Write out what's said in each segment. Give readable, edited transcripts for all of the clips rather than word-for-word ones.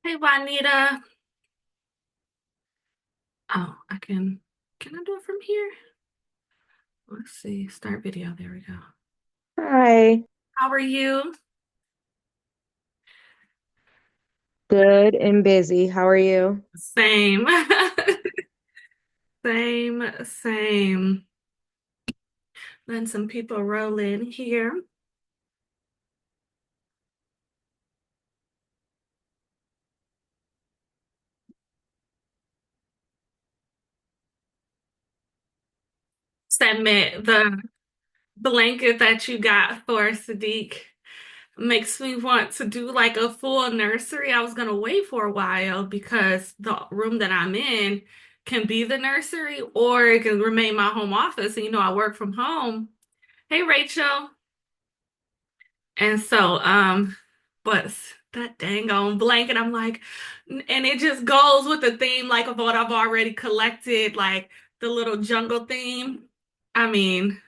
Hey, Juanita. Oh, can I do it from here? Let's see. Start video. There we go. Hi, How are you? good and busy. How are you? Same. Same, same. Letting some people roll in here. Submit the blanket that you got for Sadiq makes me want to do like a full nursery. I was gonna wait for a while because the room that I'm in can be the nursery or it can remain my home office. And I work from home. Hey, Rachel. And so, but that dang on blanket, I'm like, and it just goes with the theme, like of what I've already collected, like the little jungle theme. I mean,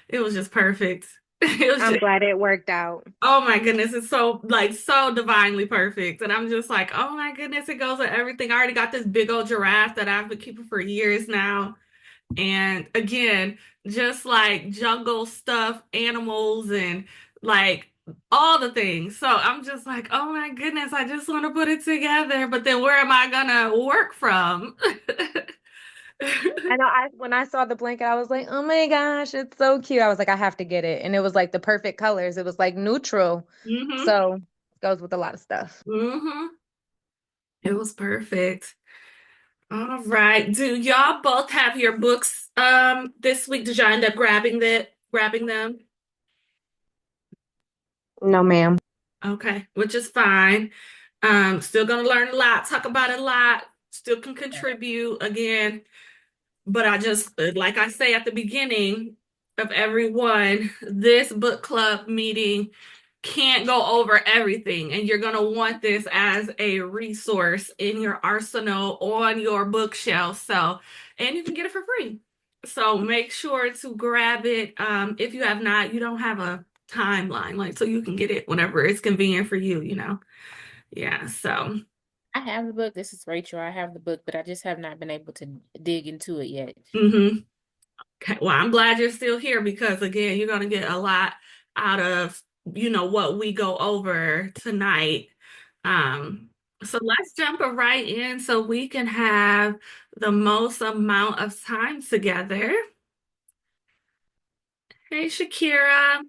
it was just perfect. It was I'm just, glad it worked out. oh my goodness, it's so like so divinely perfect. And I'm just like, oh my goodness, it goes with everything. I already got this big old giraffe that I've been keeping for years now. And again, just like jungle stuff, animals, and like all the things. So I'm just like, oh my goodness, I just want to put it together. But then where am I gonna work from? I know when I saw the blanket, I was like, oh my gosh, it's so cute. I was like, I have to get it. And it was like the perfect colors. It was like neutral. hmm So it goes with a lot of stuff. hmm It was perfect. All right. Do y'all both have your books this week? Did y'all end up grabbing them? No, ma'am. Okay, which is fine. Still gonna learn a lot, talk about it a lot, still can contribute again. But I just, like I say at the beginning of everyone, this book club meeting can't go over everything. And you're gonna want this as a resource in your arsenal on your bookshelf. So, and you can get it for free. So make sure to grab it. If you have not, you don't have a timeline, like so you can get it whenever it's convenient for you. Yeah, so I have the book. This is Rachel. I have the book, but I just have not been able to dig into it yet. hmm Okay. Well, I'm glad you're still here because again, you're gonna get a lot out of what we go over tonight. Um, so let's jump right in so we can have the most amount of time together. Hey, Shakira.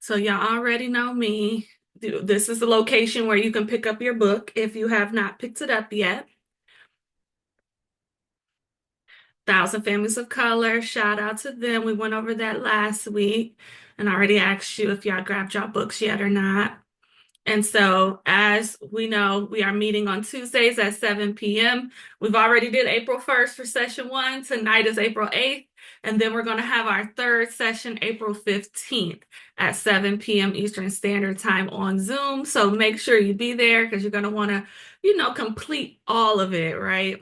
So y'all already know me. This is the location where you can pick up your book if you have not picked it up yet. Thousand Families of Color. Shout out to them. We went over that last week and I already asked you if y'all grabbed y'all books yet or not. And so, as we know, we are meeting on Tuesdays at 7 p.m. We've already did April 1st for session one. Tonight is April 8th. And then we're going to have our third session April 15th at 7 p.m. Eastern Standard Time on Zoom. So make sure you be there because you're going to want to, complete all of it, right?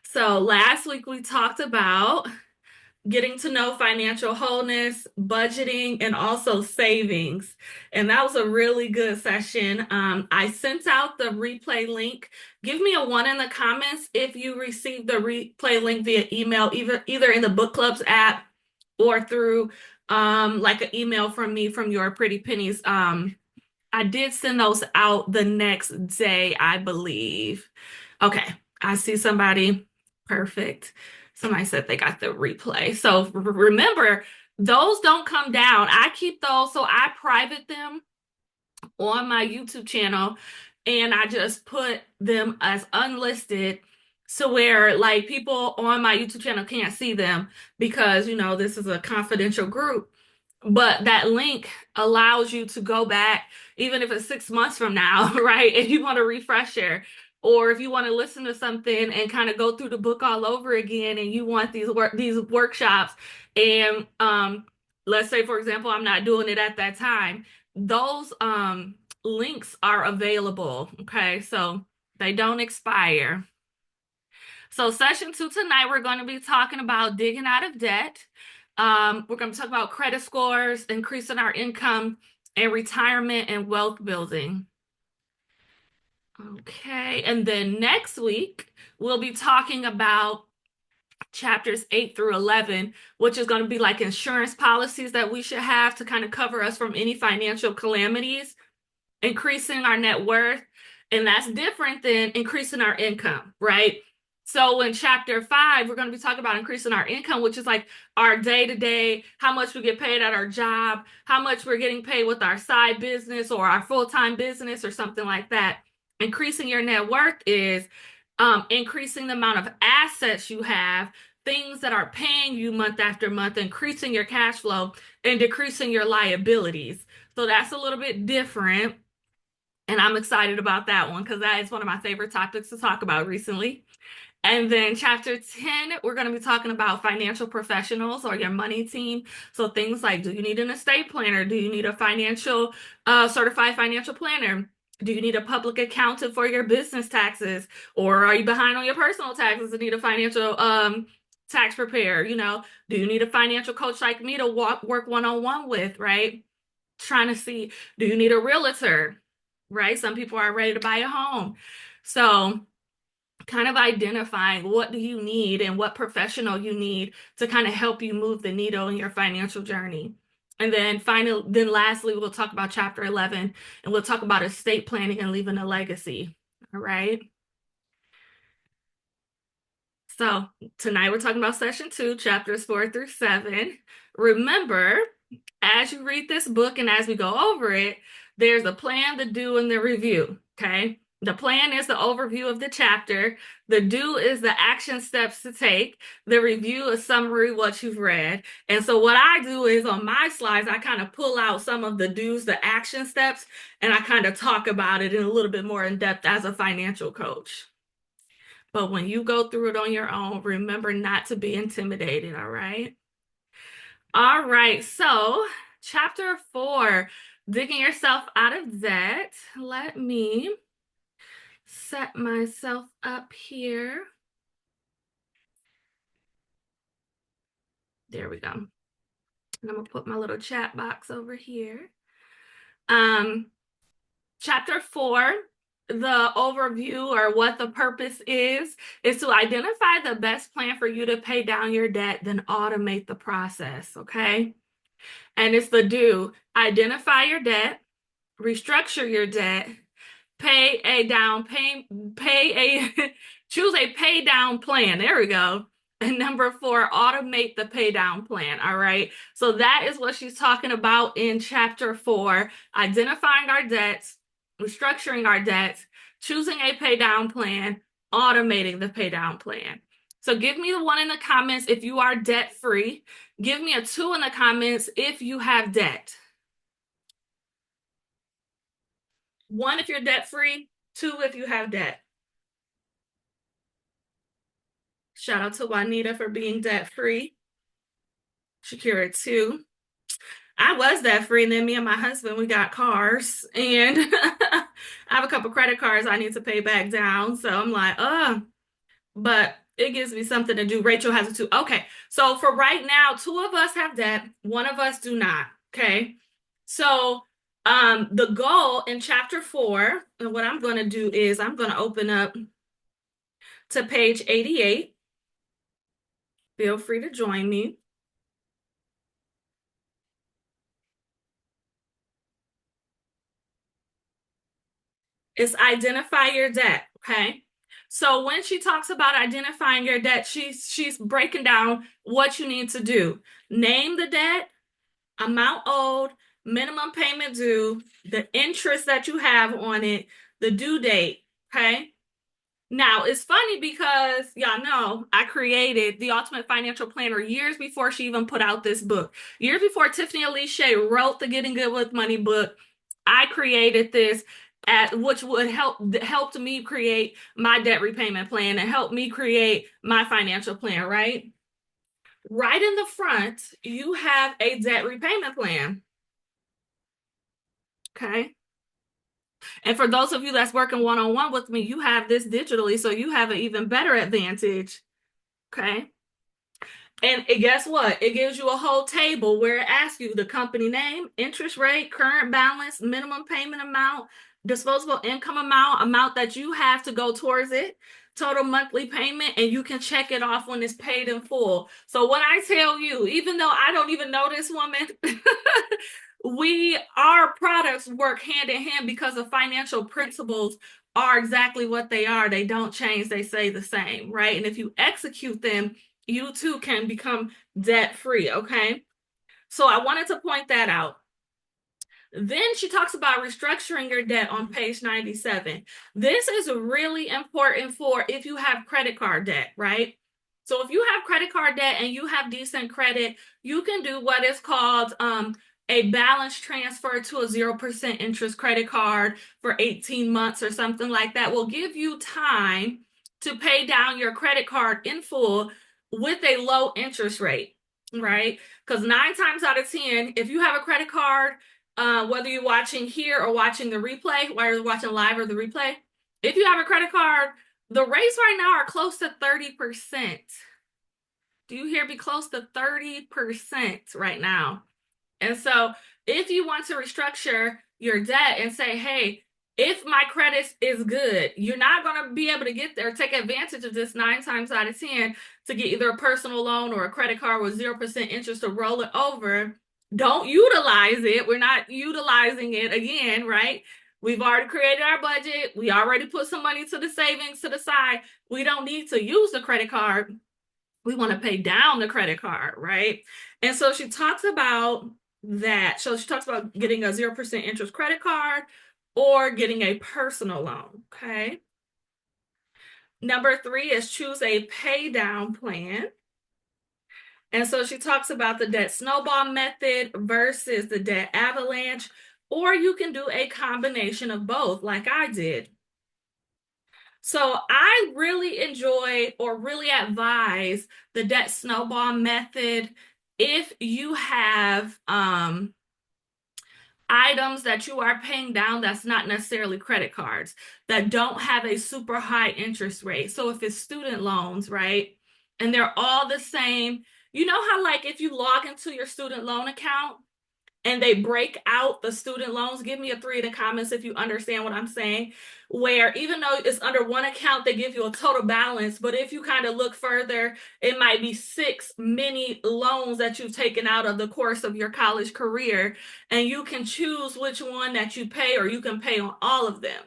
So last week we talked about getting to know financial wholeness, budgeting, and also savings. And that was a really good session. I sent out the replay link. Give me a one in the comments if you received the replay link via email, either in the book club's app or through like an email from me from your Pretty Pennies. I did send those out the next day, I believe. Okay, I see somebody. Perfect. Somebody said they got the replay. So remember, those don't come down. I keep those, so I private them on my YouTube channel and I just put them as unlisted so where like people on my YouTube channel can't see them because this is a confidential group. But that link allows you to go back, even if it's 6 months from now, right? If you want a refresher, or if you want to listen to something and kind of go through the book all over again, and you want these workshops, and let's say, for example, I'm not doing it at that time, those links are available. Okay, so they don't expire. So, session two tonight, we're going to be talking about digging out of debt. We're going to talk about credit scores, increasing our income, and retirement and wealth building. Okay, and then next week we'll be talking about chapters 8 through 11, which is going to be like insurance policies that we should have to kind of cover us from any financial calamities, increasing our net worth, and that's different than increasing our income, right? So in chapter 5, we're going to be talking about increasing our income, which is like our day-to-day, how much we get paid at our job, how much we're getting paid with our side business or our full-time business or something like that. Increasing your net worth is increasing the amount of assets you have, things that are paying you month after month, increasing your cash flow and decreasing your liabilities. So that's a little bit different. And I'm excited about that one because that is one of my favorite topics to talk about recently. And then chapter 10, we're going to be talking about financial professionals or your money team. So things like, do you need an estate planner? Do you need a certified financial planner? Do you need a public accountant for your business taxes? Or are you behind on your personal taxes and need a financial tax preparer? Do you need a financial coach like me to work one-on-one with, right? Trying to see, do you need a realtor? Right? Some people are ready to buy a home. So kind of identifying what do you need and what professional you need to kind of help you move the needle in your financial journey. And then lastly, we'll talk about chapter 11 and we'll talk about estate planning and leaving a legacy. All right. So tonight we're talking about session 2, chapters 4 through 7. Remember, as you read this book and as we go over it, there's a plan, the do, and the review. Okay. The plan is the overview of the chapter. The do is the action steps to take. The review is summary what you've read. And so what I do is on my slides, I kind of pull out some of the do's, the action steps, and I kind of talk about it in a little bit more in depth as a financial coach. But when you go through it on your own, remember not to be intimidated, all right? All right, so chapter 4, digging yourself out of debt. Let me set myself up here. There we go. And I'm gonna put my little chat box over here. Chapter 4, the overview or what the purpose is to identify the best plan for you to pay down your debt, then automate the process, okay? And it's the do. Identify your debt, restructure your debt, choose a pay down plan. There we go. And number 4, automate the pay down plan. All right. So that is what she's talking about in chapter 4, identifying our debts, restructuring our debts, choosing a pay down plan, automating the pay down plan. So give me the 1 in the comments if you are debt free. Give me a 2 in the comments if you have debt. 1 if you're debt free, 2 if you have debt. Shout out to Juanita for being debt free. Shakira 2. I was debt free, and then me and my husband, we got cars, and I have a couple credit cards I need to pay back down. So I'm like, but it gives me something to do. Rachel has a 2. Okay, so for right now, 2 of us have debt, 1 of us do not. Okay, so the goal in chapter 4, and what I'm going to do is I'm going to open up to page 88. Feel free to join me. It's identify your debt, okay? So when she talks about identifying your debt, she's breaking down what you need to do. Name the debt, amount owed, minimum payment due, the interest that you have on it, the due date, okay? Now, it's funny because y'all know I created the Ultimate Financial Planner years before she even put out this book. Years before Tiffany Alicia wrote the Getting Good with Money book, I created this which would helped me create my debt repayment plan and help me create my financial plan, right? Right in the front, you have a debt repayment plan. Okay. And for those of you that's working one-on-one with me, you have this digitally, so you have an even better advantage. Okay. And guess what? It gives you a whole table where it asks you the company name, interest rate, current balance, minimum payment amount, disposable income amount that you have to go towards it, total monthly payment, and you can check it off when it's paid in full. So when I tell you, even though I don't even know this woman, our products work hand in hand because the financial principles are exactly what they are. They don't change, they stay the same, right? And if you execute them, you too can become debt free. Okay. So I wanted to point that out. Then she talks about restructuring your debt on page 97. This is really important for if you have credit card debt, right? So if you have credit card debt and you have decent credit, you can do what is called a balance transfer to a 0% interest credit card for 18 months or something like that. Will give you time to pay down your credit card in full with a low interest rate, right? Because 9 times out of 10, if you have a credit card, whether you're watching here or watching the replay, whether you're watching live or the replay, if you have a credit card, the rates right now are close to 30%. Do you hear me? Close to 30% right now. And so if you want to restructure your debt and say, hey, if my credit is good, you're not going to be able to get there, take advantage of this 9 times out of 10 to get either a personal loan or a credit card with 0% interest to roll it over. Don't utilize it. We're not utilizing it again, right? We've already created our budget. We already put some money to the savings to the side. We don't need to use the credit card. We want to pay down the credit card, right? And so she talks about that. So she talks about getting a 0% interest credit card or getting a personal loan, okay? Number 3 is choose a pay down plan. And so she talks about the debt snowball method versus the debt avalanche, or you can do a combination of both, like I did. So I really enjoy or really advise the debt snowball method if you have items that you are paying down that's not necessarily credit cards that don't have a super high interest rate. So if it's student loans, right? And they're all the same. You know how like if you log into your student loan account and they break out the student loans, give me a 3 in the comments if you understand what I'm saying, where even though it's under one account, they give you a total balance, but if you kind of look further, it might be 6 mini loans that you've taken out of the course of your college career, and you can choose which one that you pay, or you can pay on all of them.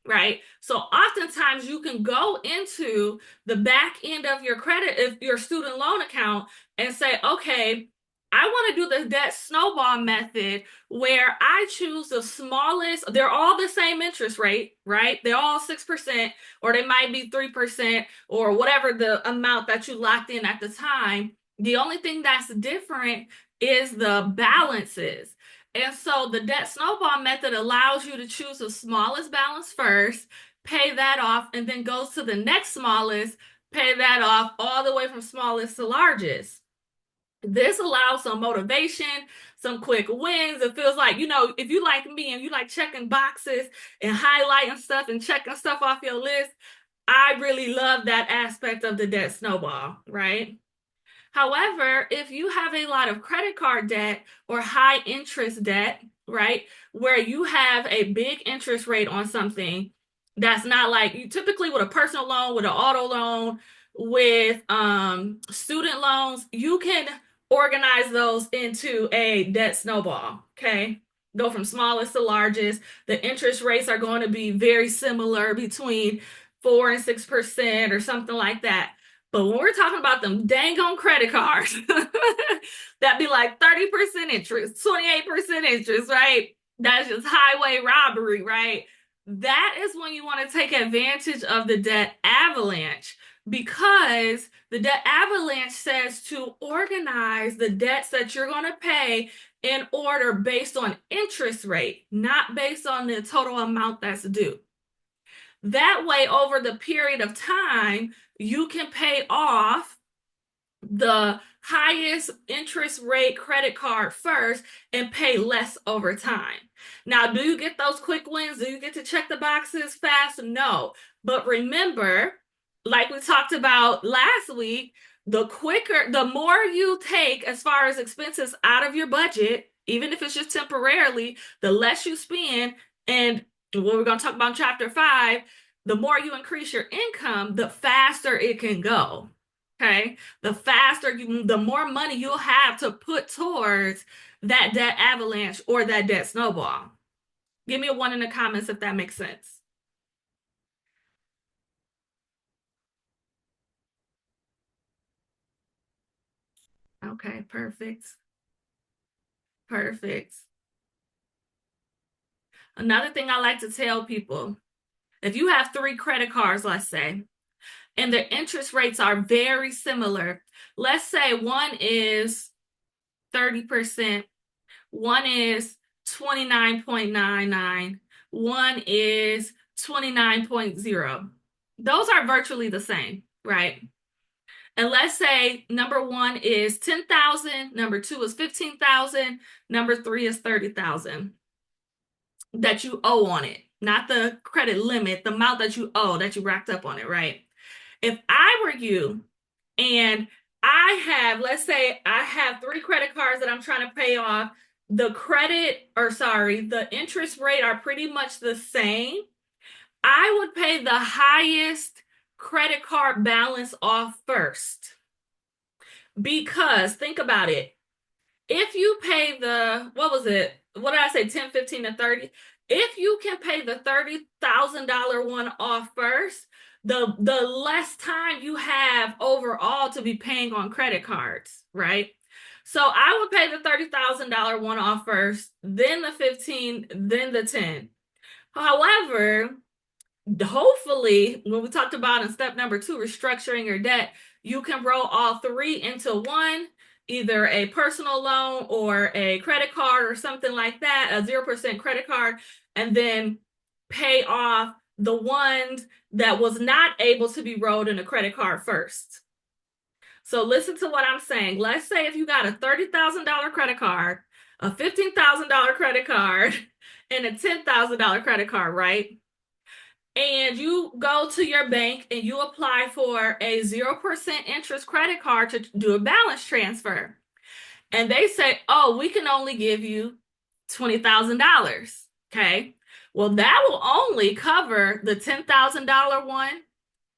Right. So oftentimes you can go into the back end of your credit, if your student loan account, and say, okay, I want to do the debt snowball method where I choose the smallest, they're all the same interest rate, right? They're all 6%, or they might be 3%, or whatever the amount that you locked in at the time. The only thing that's different is the balances. And so the debt snowball method allows you to choose the smallest balance first, pay that off, and then goes to the next smallest, pay that off, all the way from smallest to largest. This allows some motivation, some quick wins. It feels like, you know, if you like me and you like checking boxes and highlighting stuff and checking stuff off your list, I really love that aspect of the debt snowball, right? However, if you have a lot of credit card debt or high interest debt, right, where you have a big interest rate on something that's not like you typically with a personal loan, with an auto loan, with student loans, you can organize those into a debt snowball, okay? Go from smallest to largest. The interest rates are going to be very similar between 4 and 6% or something like that. But when we're talking about them dang on credit cards, that'd be like 30% interest, 28% interest, right? That's just highway robbery, right? That is when you want to take advantage of the debt avalanche, because the debt avalanche says to organize the debts that you're going to pay in order based on interest rate, not based on the total amount that's due. That way, over the period of time, you can pay off the highest interest rate credit card first and pay less over time. Now, do you get those quick wins? Do you get to check the boxes fast? No. But remember, like we talked about last week, the quicker, the more you take as far as expenses out of your budget, even if it's just temporarily, the less you spend. And what we're going to talk about in chapter 5, the more you increase your income, the faster it can go. Okay. The more money you'll have to put towards that debt avalanche or that debt snowball. Give me a 1 in the comments if that makes sense. Okay, perfect. Perfect. Another thing I like to tell people, if you have 3 credit cards, let's say, and the interest rates are very similar, let's say one is 30%, one is 29.99, one is 29.0. Those are virtually the same, right? And let's say number 1 is 10,000, number 2 is 15,000, number 3 is 30,000 that you owe on it, not the credit limit, the amount that you owe that you racked up on it, right? If I were you and let's say I have 3 credit cards that I'm trying to pay off, the interest rate are pretty much the same, I would pay the highest credit card balance off first. Because think about it. If you pay what did I say, 10, 15, and 30? If you can pay the $30,000 one off first, the less time you have overall to be paying on credit cards, right? So I would pay the $30,000 one off first, then the 15, then the 10. However, hopefully, when we talked about in step number 2, restructuring your debt, you can roll all 3 into one, either a personal loan or a credit card or something like that, a 0% credit card, and then pay off the one that was not able to be rolled in a credit card first. So listen to what I'm saying. Let's say if you got a $30,000 credit card, a $15,000 credit card, and a $10,000 credit card, right? And you go to your bank and you apply for a 0% interest credit card to do a balance transfer. And they say, oh, we can only give you $20,000. Okay. Well, that will only cover the $10,000 one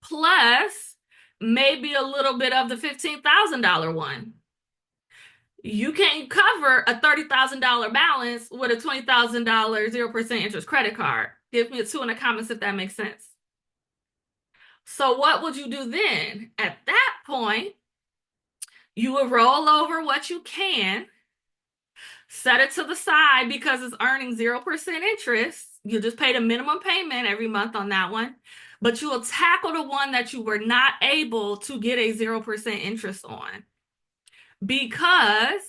plus maybe a little bit of the $15,000 one. You can't cover a $30,000 balance with a $20,000 0% interest credit card. Give me a 2 in the comments if that makes sense. So what would you do then? At that point, you would roll over what you can, set it to the side because it's earning 0% interest. You just pay the minimum payment every month on that one, but you will tackle the one that you were not able to get a 0% interest on, because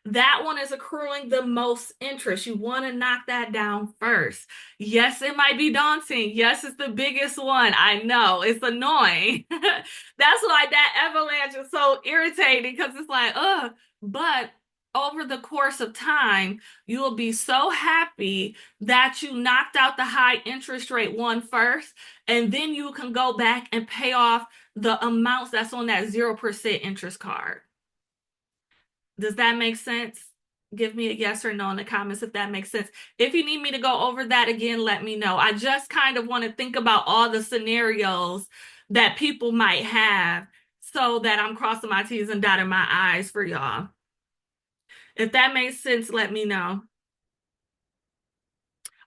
that one is accruing the most interest. You want to knock that down first. Yes, it might be daunting. Yes, it's the biggest one. I know it's annoying. That's why that avalanche is so irritating, because it's like, but over the course of time, you will be so happy that you knocked out the high interest rate one first, and then you can go back and pay off the amounts that's on that 0% interest card. Does that make sense? Give me a yes or no in the comments if that makes sense. If you need me to go over that again, let me know. I just kind of want to think about all the scenarios that people might have so that I'm crossing my T's and dotting my I's for y'all. If that makes sense, let me know.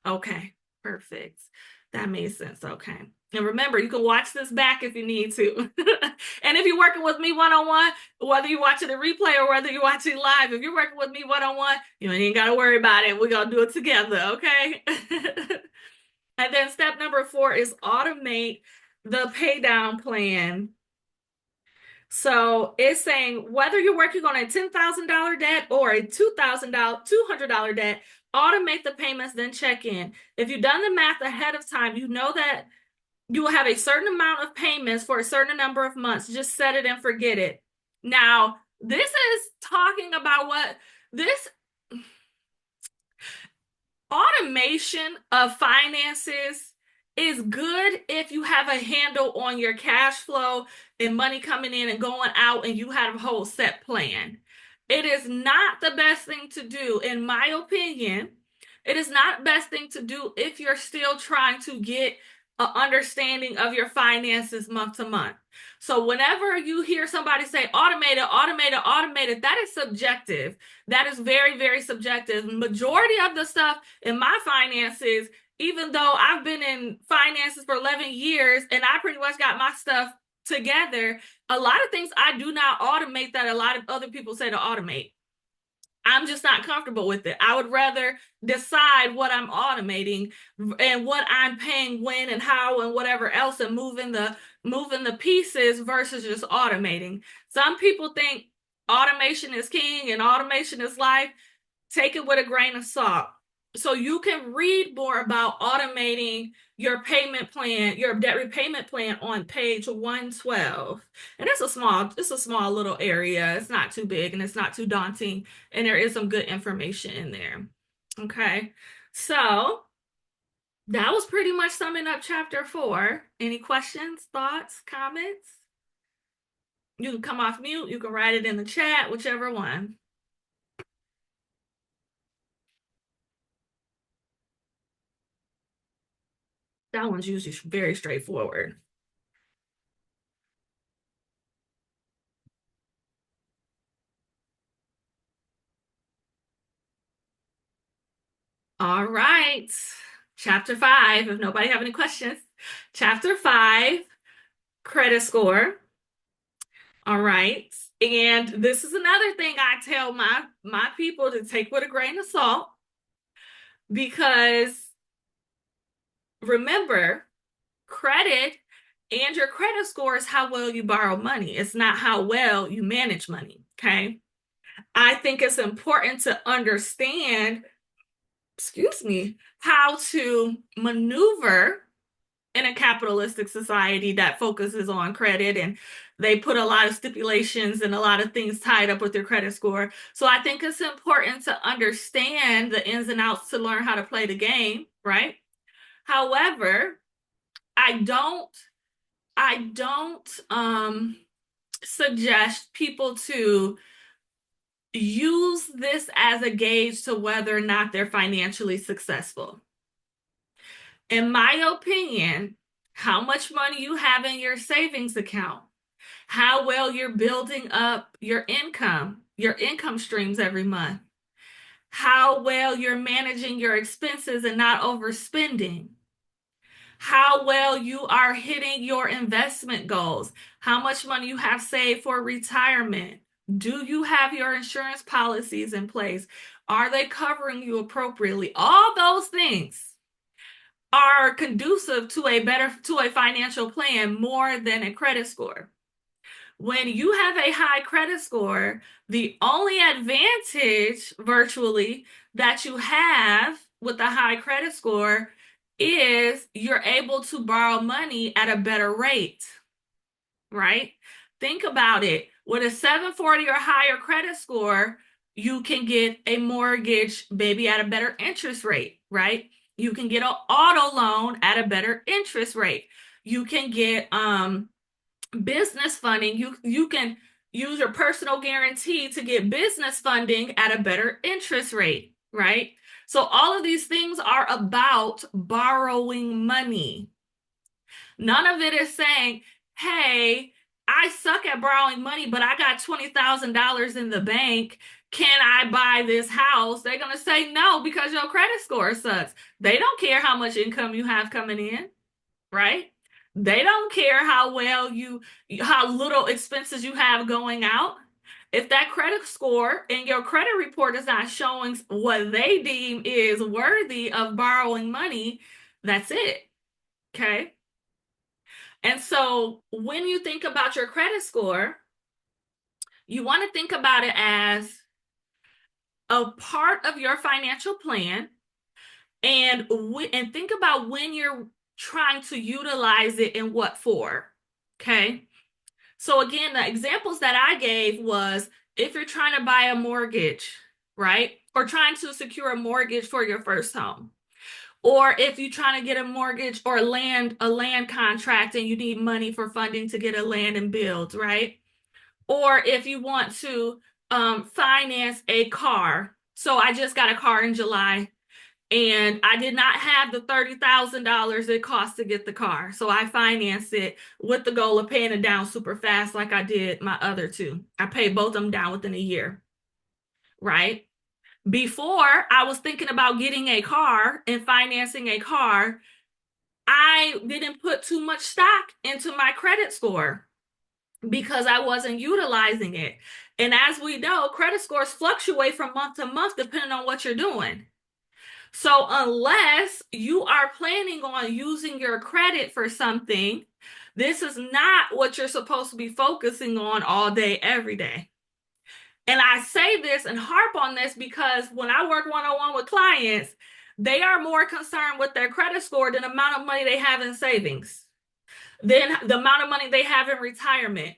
Okay, perfect. That made sense. Okay. And remember, you can watch this back if you need to. And if you're working with me one-on-one, whether you're watching a replay or whether you're watching live, if you're working with me one-on-one, you ain't got to worry about it. We're going to do it together, okay? And then step number 4 is automate the pay down plan. So it's saying whether you're working on a $10,000 debt or a $200 debt, automate the payments, then check in. If you've done the math ahead of time, you know that you will have a certain amount of payments for a certain number of months. Just set it and forget it. Now, this is talking about this automation of finances is good if you have a handle on your cash flow and money coming in and going out and you have a whole set plan. It is not the best thing to do, in my opinion. It is not the best thing to do if you're still trying to get an understanding of your finances month to month. So whenever you hear somebody say automated, automated, automated, that is subjective. That is very, very subjective. Majority of the stuff in my finances, even though I've been in finances for 11 years and I pretty much got my stuff together, a lot of things I do not automate that a lot of other people say to automate. I'm just not comfortable with it. I would rather decide what I'm automating and what I'm paying when and how and whatever else, and moving the pieces versus just automating. Some people think automation is king and automation is life. Take it with a grain of salt. So you can read more about automating your payment plan, your debt repayment plan on page 112. And it's a small little area. It's not too big and it's not too daunting. And there is some good information in there. Okay. So that was pretty much summing up chapter 4. Any questions, thoughts, comments? You can come off mute. You can write it in the chat, whichever one. That one's usually very straightforward. All right. Chapter 5, if nobody have any questions. Chapter 5, credit score. All right. And this is another thing I tell my people to take with a grain of salt, because remember, credit and your credit score is how well you borrow money. It's not how well you manage money. Okay. I think it's important to understand, how to maneuver in a capitalistic society that focuses on credit, and they put a lot of stipulations and a lot of things tied up with their credit score. So I think it's important to understand the ins and outs to learn how to play the game, right? However, I don't suggest people to use this as a gauge to whether or not they're financially successful. In my opinion, how much money you have in your savings account, how well you're building up your income streams every month, how well you're managing your expenses and not overspending, how well you are hitting your investment goals, how much money you have saved for retirement. Do you have your insurance policies in place? Are they covering you appropriately? All those things are conducive to a financial plan more than a credit score. When you have a high credit score, the only advantage virtually that you have with a high credit score is you're able to borrow money at a better rate, right? Think about it. With a 740 or higher credit score, you can get a mortgage maybe at a better interest rate, right? You can get an auto loan at a better interest rate. You can get business funding. You can use your personal guarantee to get business funding at a better interest rate, right? So all of these things are about borrowing money. None of it is saying, hey, I suck at borrowing money, but I got $20,000 in the bank. Can I buy this house? They're going to say no, because your credit score sucks. They don't care how much income you have coming in, right? They don't care how little expenses you have going out. If that credit score and your credit report is not showing what they deem is worthy of borrowing money, that's it. Okay. And so when you think about your credit score, you want to think about it as a part of your financial plan, and think about when you're trying to utilize it and what for. Okay. So again, the examples that I gave was if you're trying to buy a mortgage, right? Or trying to secure a mortgage for your first home. Or if you're trying to get a mortgage or a land contract and you need money for funding to get a land and build, right? Or if you want to finance a car. So I just got a car in July and I did not have the $30,000 it cost to get the car. So I financed it with the goal of paying it down super fast like I did my other two. I paid both of them down within a year, right? Before I was thinking about getting a car and financing a car, I didn't put too much stock into my credit score because I wasn't utilizing it. And as we know, credit scores fluctuate from month to month depending on what you're doing. So unless you are planning on using your credit for something, this is not what you're supposed to be focusing on all day, every day. And I say this and harp on this because when I work one-on-one with clients, they are more concerned with their credit score than the amount of money they have in savings, than the amount of money they have in retirement,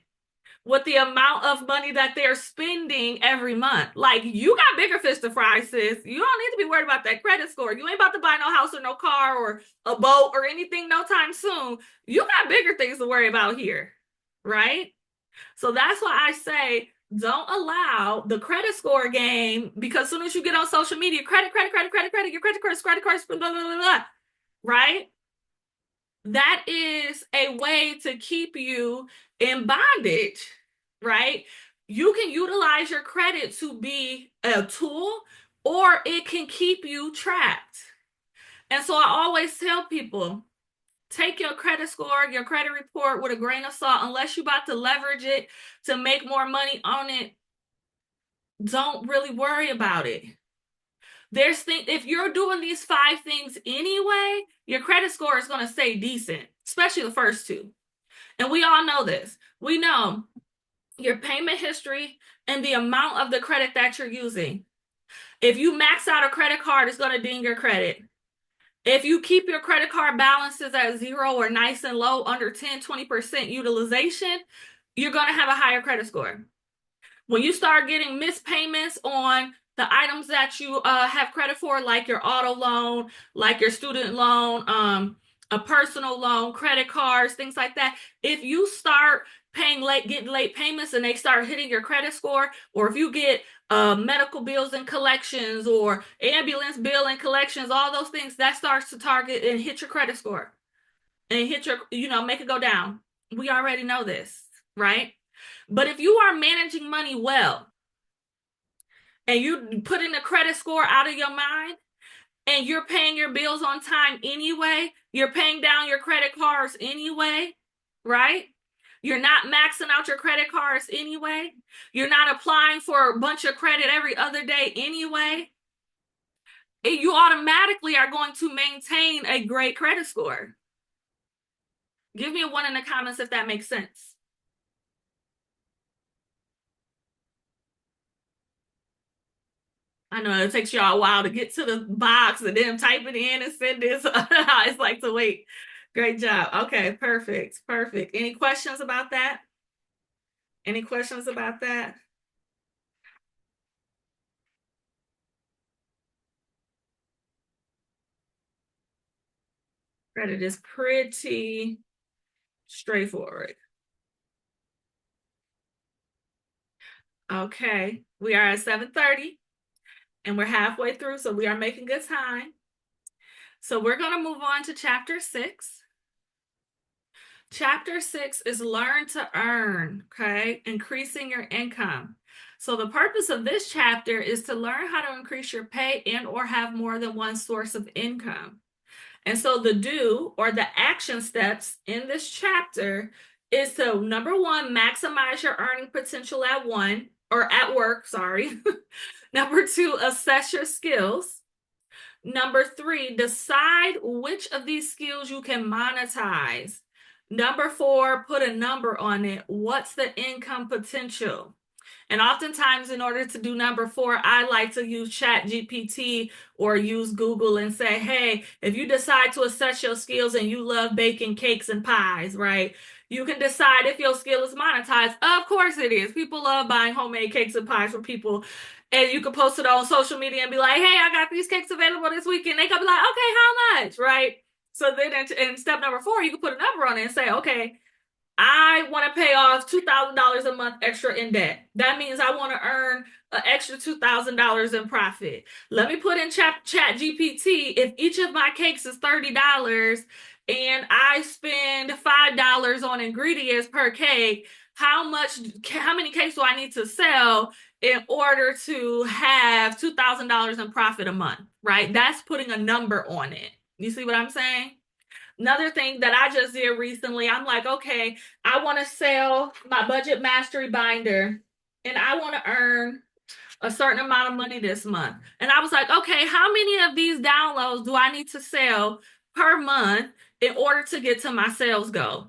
with the amount of money that they're spending every month. Like, you got bigger fish to fry, sis. You don't need to be worried about that credit score. You ain't about to buy no house or no car or a boat or anything no time soon. You got bigger things to worry about here, right? So that's why I say don't allow the credit score game, because as soon as you get on social media, credit, your credit cards, blah, blah, blah, blah, right? That is a way to keep you in bondage, right? You can utilize your credit to be a tool, or it can keep you trapped. And so I always tell people, take your credit score, your credit report with a grain of salt. Unless you're about to leverage it to make more money on it, don't really worry about it. If you're doing these 5 things anyway, your credit score is going to stay decent, especially the first 2. And we all know this. We know your payment history and the amount of the credit that you're using. If you max out a credit card, it's going to ding your credit. If you keep your credit card balances at 0 or nice and low, under 10, 20% utilization, you're going to have a higher credit score. When you start getting missed payments on the items that you have credit for, like your auto loan, like your student loan, a personal loan, credit cards, things like that, if you start getting late payments and they start hitting your credit score, or if you get medical bills and collections or ambulance bill and collections, all those things, that starts to target and hit your credit score and hit your, make it go down. We already know this, right? But if you are managing money well and you putting the credit score out of your mind and you're paying your bills on time anyway, you're paying down your credit cards anyway, right? You're not maxing out your credit cards anyway. You're not applying for a bunch of credit every other day anyway. You automatically are going to maintain a great credit score. Give me a 1 in the comments if that makes sense. I know it takes y'all a while to get to the box and then type it in and send this. It's like to wait. Great job. Okay, perfect. Perfect. Any questions about that? Any questions about that? Credit is pretty straightforward. Okay, we are at 7:30 and we're halfway through, so we are making good time. So we're going to move on to chapter 6. Chapter 6 is learn to earn, okay? Increasing your income. So the purpose of this chapter is to learn how to increase your pay and or have more than one source of income. And so the do or the action steps in this chapter is to, number 1, maximize your earning potential at work, sorry. Number 2, assess your skills. Number 3, decide which of these skills you can monetize. Number 4, put a number on it. What's the income potential? And oftentimes, in order to do number 4, I like to use ChatGPT or use Google and say, hey, if you decide to assess your skills and you love baking cakes and pies, right? You can decide if your skill is monetized. Of course it is. People love buying homemade cakes and pies from people. And you can post it on social media and be like, hey, I got these cakes available this weekend. They can be like, okay, how much? Right? So then in step number 4, you can put a number on it and say, okay, I want to pay off $2,000 a month extra in debt. That means I want to earn an extra $2,000 in profit. Let me put in chat GPT. If each of my cakes is $30 and I spend $5 on ingredients per cake, how many cakes do I need to sell in order to have $2,000 in profit a month, right? That's putting a number on it. You see what I'm saying? Another thing that I just did recently, I'm like, okay, I want to sell my budget mastery binder and I want to earn a certain amount of money this month. And I was like, okay, how many of these downloads do I need to sell per month in order to get to my sales goal?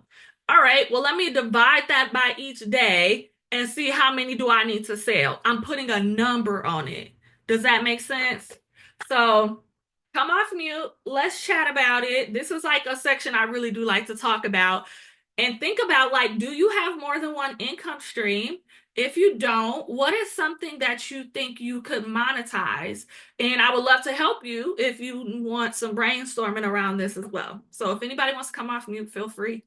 All right, well, let me divide that by each day and see how many do I need to sell. I'm putting a number on it. Does that make sense? So come off mute. Let's chat about it. This is like a section I really do like to talk about. And think about, like, do you have more than one income stream? If you don't, what is something that you think you could monetize? And I would love to help you if you want some brainstorming around this as well. So if anybody wants to come off mute, feel free.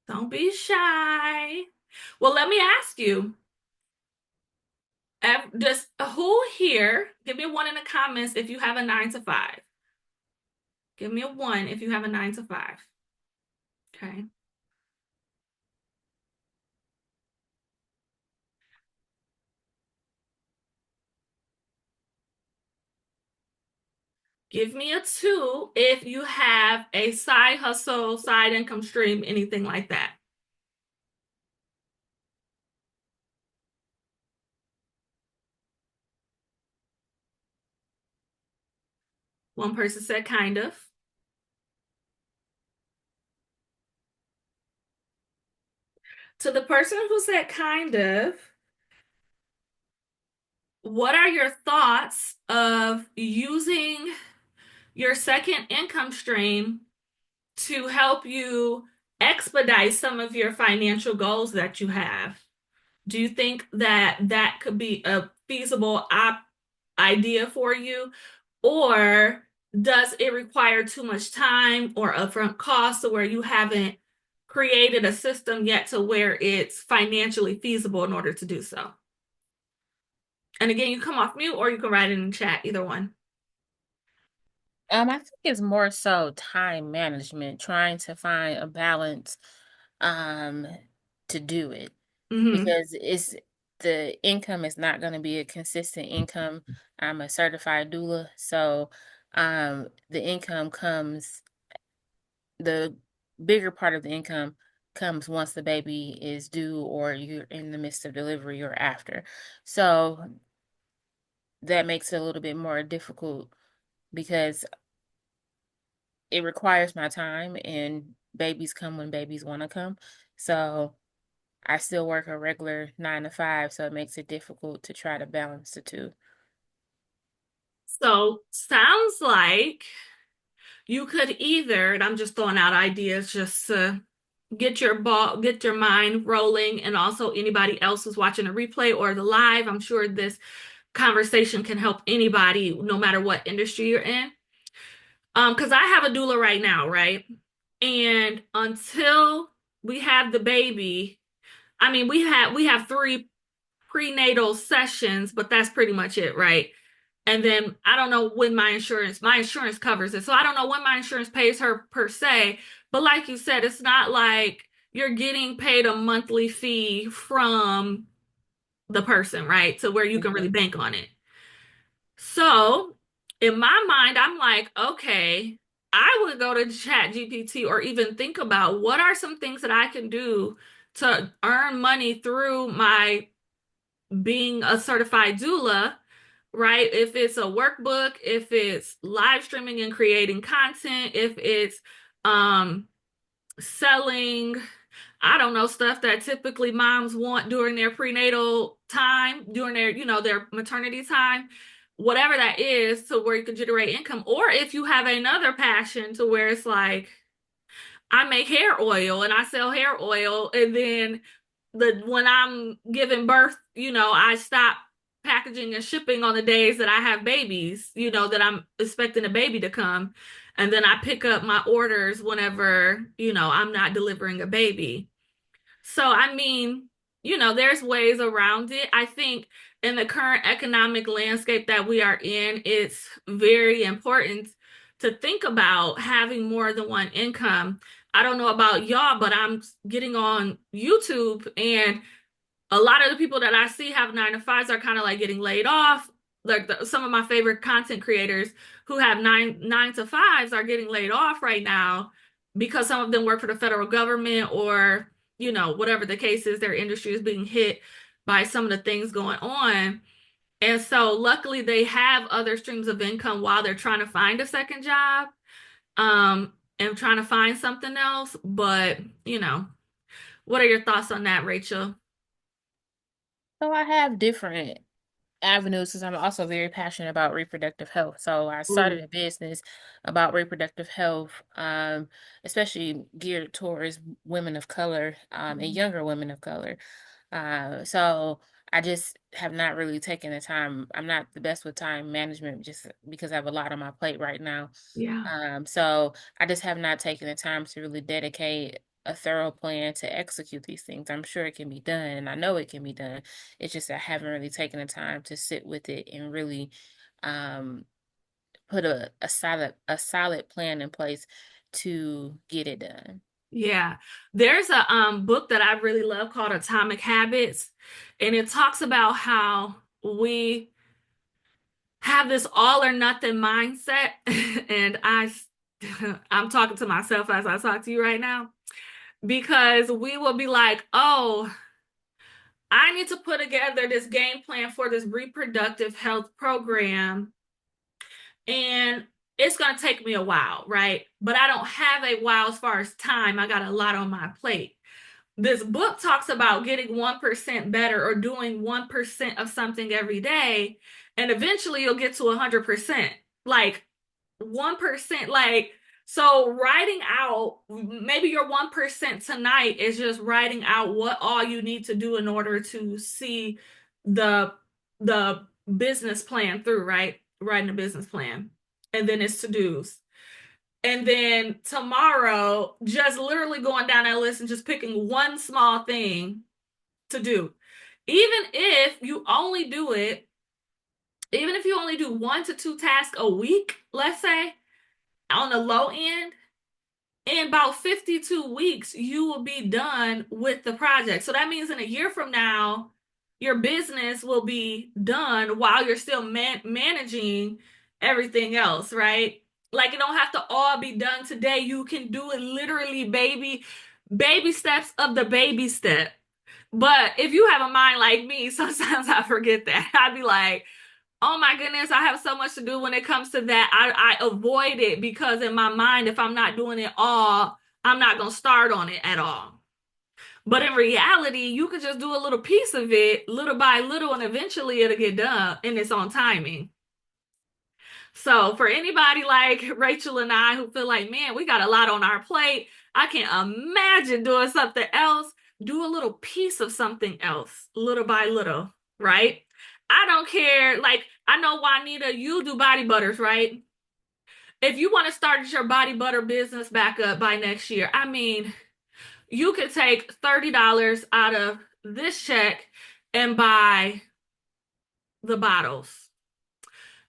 Don't be shy. Well, let me ask you, just who here, give me a 1 in the comments if you have a 9 to 5. Give me a 1 if you have a 9 to 5. Okay. Give me a 2 if you have a side hustle, side income stream, anything like that. One person said kind of. To the person who said kind of, what are your thoughts of using your second income stream to help you expedite some of your financial goals that you have? Do you think that that could be a feasible idea for you? Or does it require too much time or upfront costs to where you haven't created a system yet to where it's financially feasible in order to do so? And again, you come off mute or you can write it in the chat, either one. I think it's more so time management, trying to find a balance um to do it Mm-hmm. because the income is not going to be a consistent income. I'm a certified doula, so the income comes the bigger part of the income comes once the baby is due or you're in the midst of delivery or after. So that makes it a little bit more difficult because it requires my time and babies come when babies want to come. So I still work a regular 9 to 5, so it makes it difficult to try to balance the two. So sounds like you could either, and I'm just throwing out ideas just to get your mind rolling, and also anybody else who's watching a replay or the live, I'm sure this conversation can help anybody, no matter what industry you're in. Because I have a doula right now, right? And until we have the baby, I mean, we have 3 prenatal sessions, but that's pretty much it, right? And then I don't know when my insurance covers it. So I don't know when my insurance pays her per se. But like you said, it's not like you're getting paid a monthly fee from the person, right? To where you can really Mhm. bank on it. So in my mind, I'm like, okay, I would go to Chat GPT or even think about what are some things that I can do to earn money through my being a certified doula, right? If it's a workbook, if it's live streaming and creating content, if it's um selling, I don't know, stuff that typically moms want during their prenatal time, during their, their maternity time. whatever that is to where you can generate income. Or if you have another passion to where it's like, I make hair oil and I sell hair oil, and then when I'm giving birth, I stop packaging and shipping on the days that I have babies, that I'm expecting a baby to come. And then I pick up my orders whenever, I'm not delivering a baby. So, I mean, there's ways around it. I think in the current economic landscape that we are in, it's very important to think about having more than one income. I don't know about y'all, but I'm getting on YouTube, and a lot of the people that I see have 9 to 5s are kind of like getting laid off. Like some of my favorite content creators who have nine to fives are getting laid off right now because some of them work for the federal government, or whatever the case is, their industry is being hit by some of the things going on. And so luckily they have other streams of income while they're trying to find a second job, and trying to find something else. But what are your thoughts on that, Rachel? So I have different avenues because I'm also very passionate about reproductive health. So I started Ooh, a business about reproductive health, especially geared towards women of color, and younger women of color. So I just have not really taken the time. I'm not the best with time management just because I have a lot on my plate right now. yeah. So I just have not taken the time to really dedicate a thorough plan to execute these things. I'm sure it can be done, and I know it can be done. It's just I haven't really taken the time to sit with it and really um, put a solid plan in place to get it done. Yeah. There's a book that I really love called Atomic Habits, and it talks about how we have this all or nothing mindset. And I'm talking to myself as I talk to you right now, because we will be like, "Oh, I need to put together this game plan for this reproductive health program, and it's going to take me a while, right? But I don't have a while as far as time. I got a lot on my plate." This book talks about getting 1% better, or doing 1% of something every day, and eventually you'll get to 100%. Like 1%, like, so writing out, maybe your 1% tonight is just writing out what all you need to do in order to see the the business plan through, right? Writing a business plan. And then it's to-dos. And then tomorrow, just literally going down that list and just picking one small thing to do. Even if you only do it, even if you only do 1 to 2 tasks a week, let's say, on the low end, in about 52 weeks, you will be done with the project. So that means in a year from now, your business will be done while you're still managing everything else, right? Like, it don't have to all be done today. You can do it literally baby steps of the baby step. But if you have a mind like me, sometimes I forget that. I'd be like, oh my goodness, I have so much to do when it comes to that. I avoid it because in my mind, if I'm not doing it all, I'm not going to start on it at all. But in reality, you could just do a little piece of it little by little, and eventually it'll get done in its own timing. So for anybody like Rachel and I who feel like, man, we got a lot on our plate, I can't imagine doing something else. Do a little piece of something else, little by little, right? I don't care. Like, I know, Juanita, you do body butters, right? If you want to start your body butter business back up by next year, I mean, you could take $30 out of this check and buy the bottles.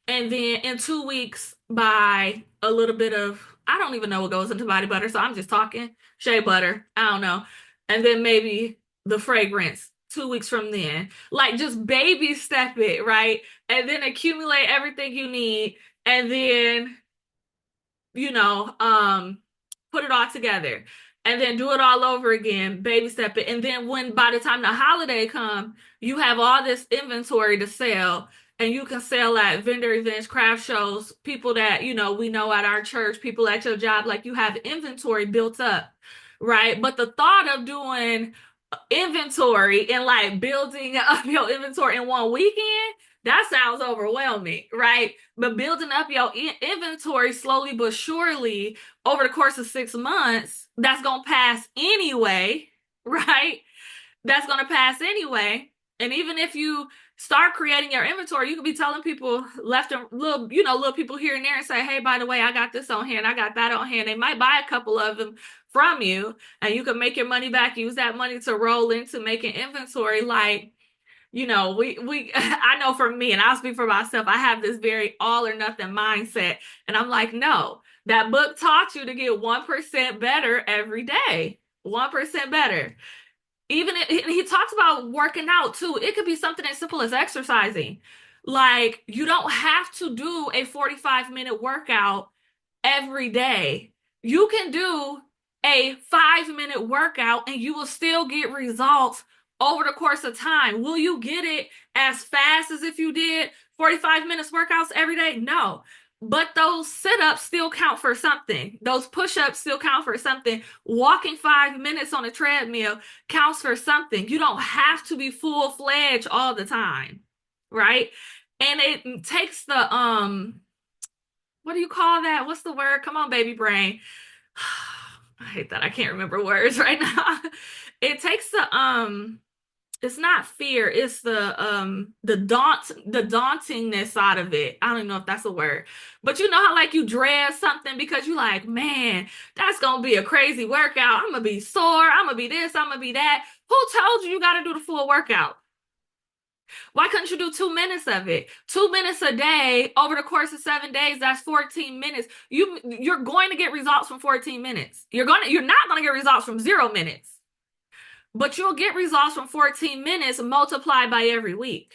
And then in 2 weeks, buy a little bit of, I don't even know what goes into body butter, so I'm just talking shea butter. I don't know. And then maybe the fragrance 2 weeks from then. Like, just baby step it, right? And then accumulate everything you need. And then, you know, put it all together. And then do it all over again, baby step it. And then when by the time the holiday come, you have all this inventory to sell, and you can sell at vendor events, craft shows, people that, we know at our church, people at your job, like, you have inventory built up, right? But the thought of doing inventory and like building up your inventory in one weekend, That sounds overwhelming, right? But building up your inventory slowly but surely over the course of 6 months, that's going to pass anyway, right? That's going to pass anyway. And even if you start creating your inventory, you could be telling people left and little people here and there and say, hey, by the way, I got this on hand, I got that on hand. They might buy a couple of them from you and you can make your money back, use that money to roll into making inventory. Like, we I know for me, and I'll speak for myself, I have this very all or nothing mindset. And I'm like, no, that book taught you to get 1% better every day. 1% better. Even he talks about working out too. It could be something as simple as exercising. Like, you don't have to do a 45-minute workout every day. You can do a 5-minute workout and you will still get results over the course of time. Will you get it as fast as if you did 45 minutes workouts every day? No. But those sit-ups still count for something. Those push-ups still count for something. Walking 5 minutes on a treadmill counts for something. You don't have to be full-fledged all the time, right? And it takes the what do you call that? What's the word? Come on, baby brain. I hate that I can't remember words right now. It takes the it's not fear, it's the dauntingness out of it. I don't even know if that's a word. But you know how like you dread something because you like, man, that's gonna be a crazy workout. I'm gonna be sore, I'm gonna be this, I'm gonna be that. Who told you gotta do the full workout? Why couldn't you do 2 minutes of it? 2 minutes a day over the course of 7 days, that's 14 minutes. You're going to get results from 14 minutes. You're not gonna get results from 0 minutes. But you'll get results from 14 minutes multiplied by every week,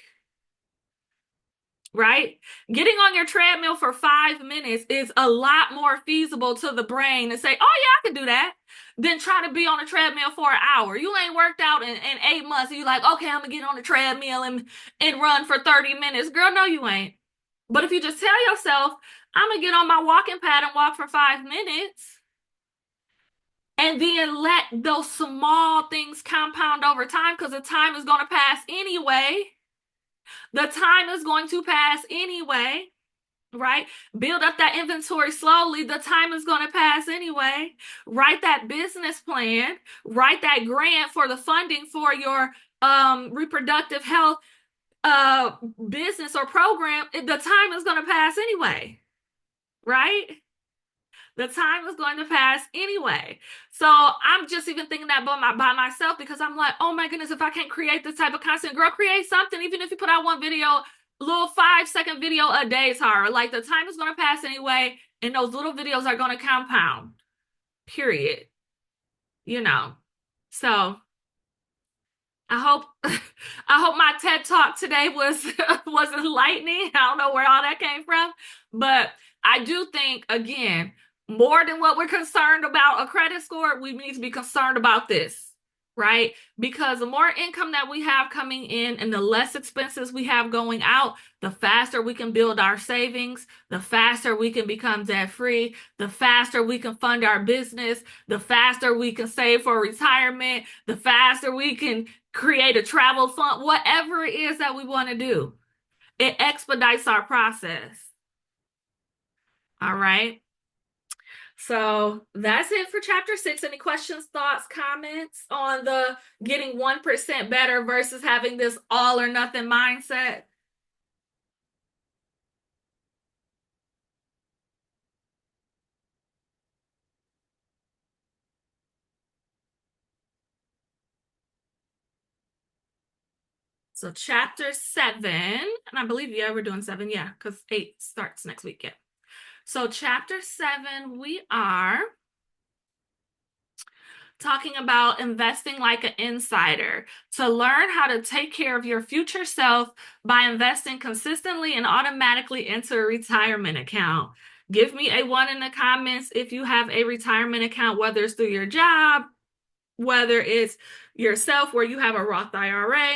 right? Getting on your treadmill for 5 minutes is a lot more feasible to the brain to say, oh yeah, I can do that, than try to be on a treadmill for an hour. You ain't worked out in 8 months and you're like, okay, I'm gonna get on the treadmill and run for 30 minutes. Girl, no, you ain't. But if you just tell yourself, I'm gonna get on my walking pad and walk for 5 minutes, and then let those small things compound over time, because the time is going to pass anyway. The time is going to pass anyway, right? Build up that inventory slowly. The time is going to pass anyway. Write that business plan. Write that grant for the funding for your reproductive health business or program. The time is going to pass anyway, right? The time is going to pass anyway. So I'm just even thinking that by myself, because I'm like, oh my goodness, if I can't create this type of content, girl, create something. Even if you put out one video, little 5-second video a day, Tara. Like, the time is going to pass anyway, and those little videos are going to compound. Period. So I hope my TED Talk today was enlightening. I don't know where all that came from, but I do think, again, more than what we're concerned about a credit score, we need to be concerned about this, right? Because the more income that we have coming in and the less expenses we have going out, the faster we can build our savings, the faster we can become debt free, the faster we can fund our business, the faster we can save for retirement, the faster we can create a travel fund, whatever it is that we want to do. It expedites our process. All right. So that's it for chapter 6. Any questions, thoughts, comments on the getting 1% better versus having this all or nothing mindset? So chapter 7, and I believe, yeah, we're doing 7, yeah, because 8 starts next week, yeah. So chapter 7, we are talking about investing like an insider, to learn how to take care of your future self by investing consistently and automatically into a retirement account. Give me a 1 in the comments if you have a retirement account, whether it's through your job, whether it's yourself where you have a Roth IRA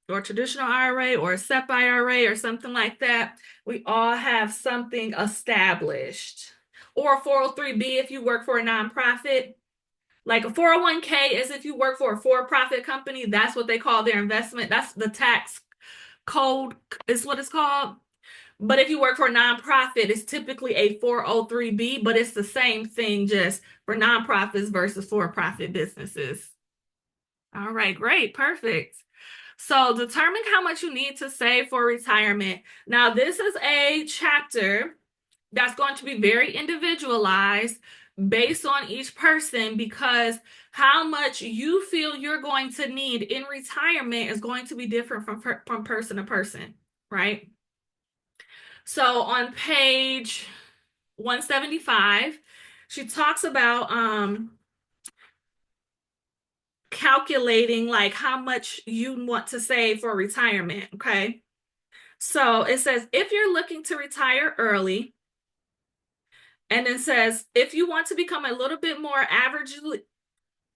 or traditional IRA or a SEP IRA or something like that. We all have something established. Or a 403B if you work for a nonprofit. Like a 401k is if you work for a for-profit company. That's what they call their investment. That's the tax code is what it's called. But if you work for a nonprofit, it's typically a 403B, but it's the same thing just for nonprofits versus for-profit businesses. All right, great, perfect. So determine how much you need to save for retirement. Now, this is a chapter that's going to be very individualized based on each person, because how much you feel you're going to need in retirement is going to be different from person to person, right? So on page 175, she talks about calculating like how much you want to save for retirement, okay? So it says if you're looking to retire early, and it says if you want to become a little bit more averagely,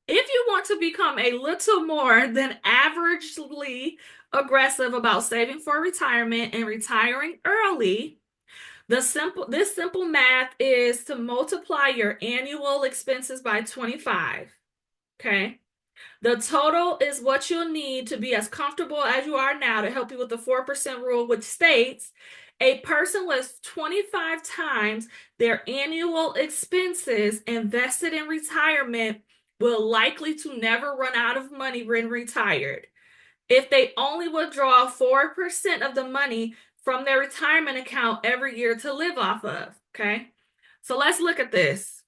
if you want to become a little more than averagely aggressive about saving for retirement and retiring early, this simple math is to multiply your annual expenses by 25. Okay. The total is what you'll need to be as comfortable as you are now to help you with the 4% rule, which states a person with 25 times their annual expenses invested in retirement will likely to never run out of money when retired. If they only withdraw 4% of the money from their retirement account every year to live off of, okay? So let's look at this.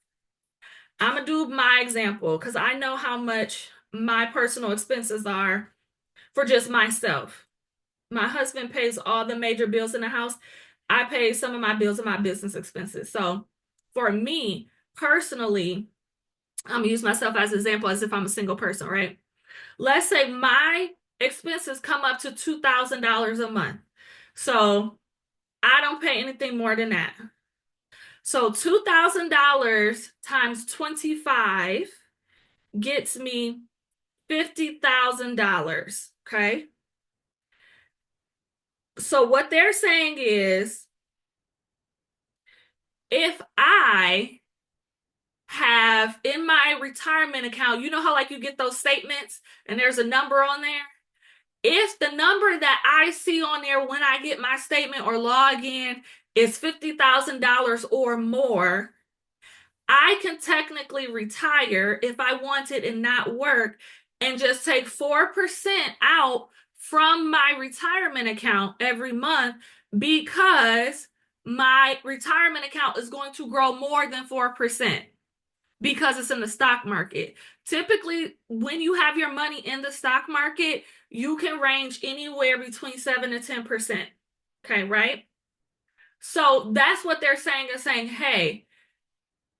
I'm going to do my example because I know how much my personal expenses are for just myself. My husband pays all the major bills in the house. I pay some of my bills and my business expenses. So for me personally, I'm going to use myself as an example as if I'm a single person, right? Let's say my expenses come up to $2,000 a month. So I don't pay anything more than that. So $2,000 times 25 gets me $50,000. Okay. So what they're saying is if I have in my retirement account, you know how like you get those statements and there's a number on there? If the number that I see on there when I get my statement or log in is $50,000 or more, I can technically retire if I wanted and not work and just take 4% out from my retirement account every month, because my retirement account is going to grow more than 4% because it's in the stock market. Typically, when you have your money in the stock market, you can range anywhere between 7 to 10%. Okay, right? So that's what they're saying, is saying, hey,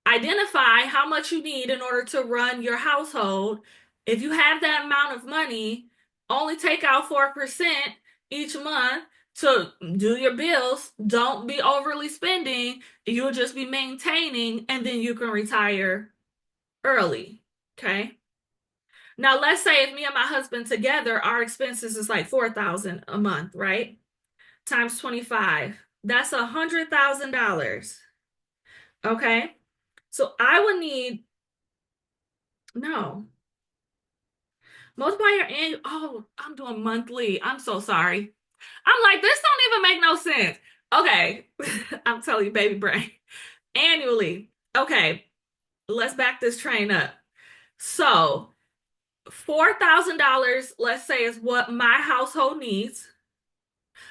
identify how much you need in order to run your household. If you have that amount of money, only take out 4% each month to do your bills. Don't be overly spending. You'll just be maintaining, and then you can retire early. Okay. Now, let's say if me and my husband together, our expenses is like $4,000 a month, right? Times 25. That's $100,000. Okay. So I would need, no, multiply your annual. Oh, I'm doing monthly. I'm so sorry. I'm like, this don't even make no sense. Okay. I'm telling you, baby brain. Annually. Okay. Let's back this train up. So $4,000, let's say, is what my household needs.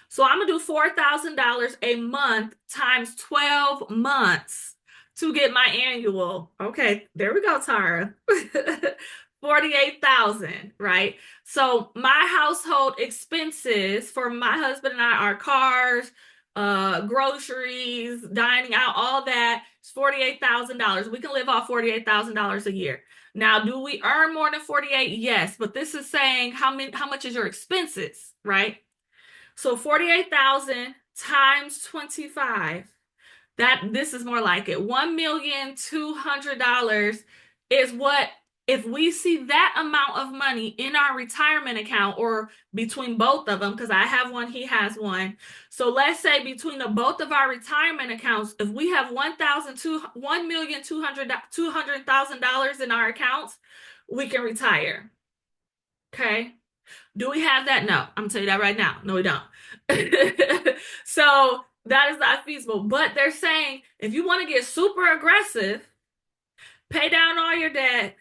So I'm going to do $4,000 a month times 12 months to get my annual. Okay, there we go, Tara. 48,000, right? So my household expenses for my husband and I are cars, groceries, dining out, all that is $48,000. We can live off $48,000 a year. Now, do we earn more than 48? Yes, but this is saying how much is your expenses, right? So 48,000 times 25. This is more like it. $1,200,000 is what, if we see that amount of money in our retirement account, or between both of them, because I have one, he has one. So let's say between the both of our retirement accounts, if we have $1,200,000 in our accounts, we can retire. Okay. Do we have that? No. I'm gonna tell you that right now. No, we don't. So that is not feasible. But they're saying if you want to get super aggressive, pay down all your debt,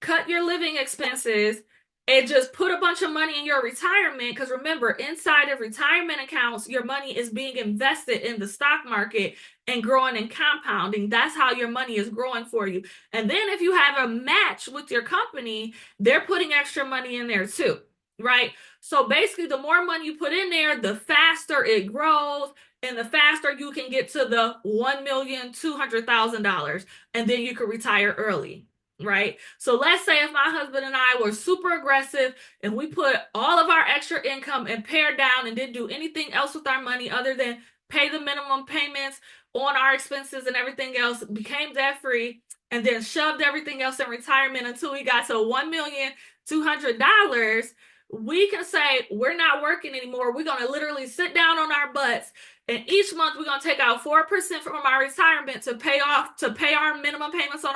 cut your living expenses, and just put a bunch of money in your retirement. Because remember, inside of retirement accounts, your money is being invested in the stock market and growing and compounding. That's how your money is growing for you. And then if you have a match with your company, they're putting extra money in there too, right? So basically, the more money you put in there, the faster it grows. And the faster you can get to the $1,200,000, and then you can retire early, right? So let's say if my husband and I were super aggressive and we put all of our extra income and pared down and didn't do anything else with our money other than pay the minimum payments on our expenses and everything else, became debt free, and then shoved everything else in retirement until we got to $1,200,000, we can say we're not working anymore. We're going to literally sit down on our butts, and each month we're going to take out 4% from our retirement to pay our minimum payments on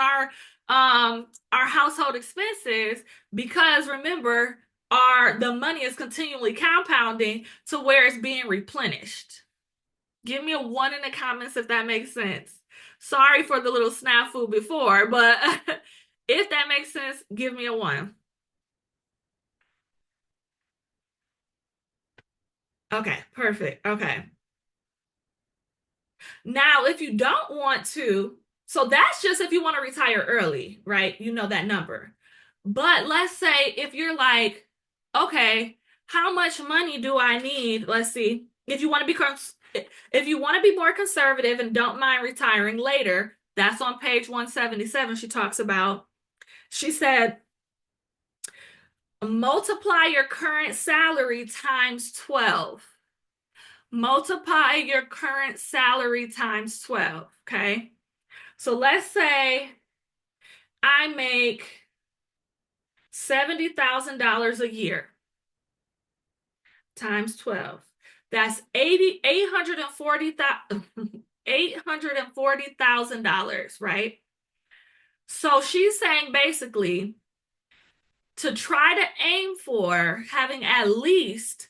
our household expenses, because remember, the money is continually compounding to where it's being replenished. Give me a 1 in the comments if that makes sense. Sorry for the little snafu before, but if that makes sense, give me a 1. Okay, perfect. Okay. Now, if you don't want to, so that's just if you want to retire early, right? You know that number. But let's say if you're like, okay, how much money do I need? Let's see. If you want to be more conservative and don't mind retiring later, that's on page 177. She said, multiply your current salary times 12. Multiply your current salary times 12, okay? So let's say I make $70,000 a year times 12. That's $840,000, right? So she's saying basically to try to aim for having at least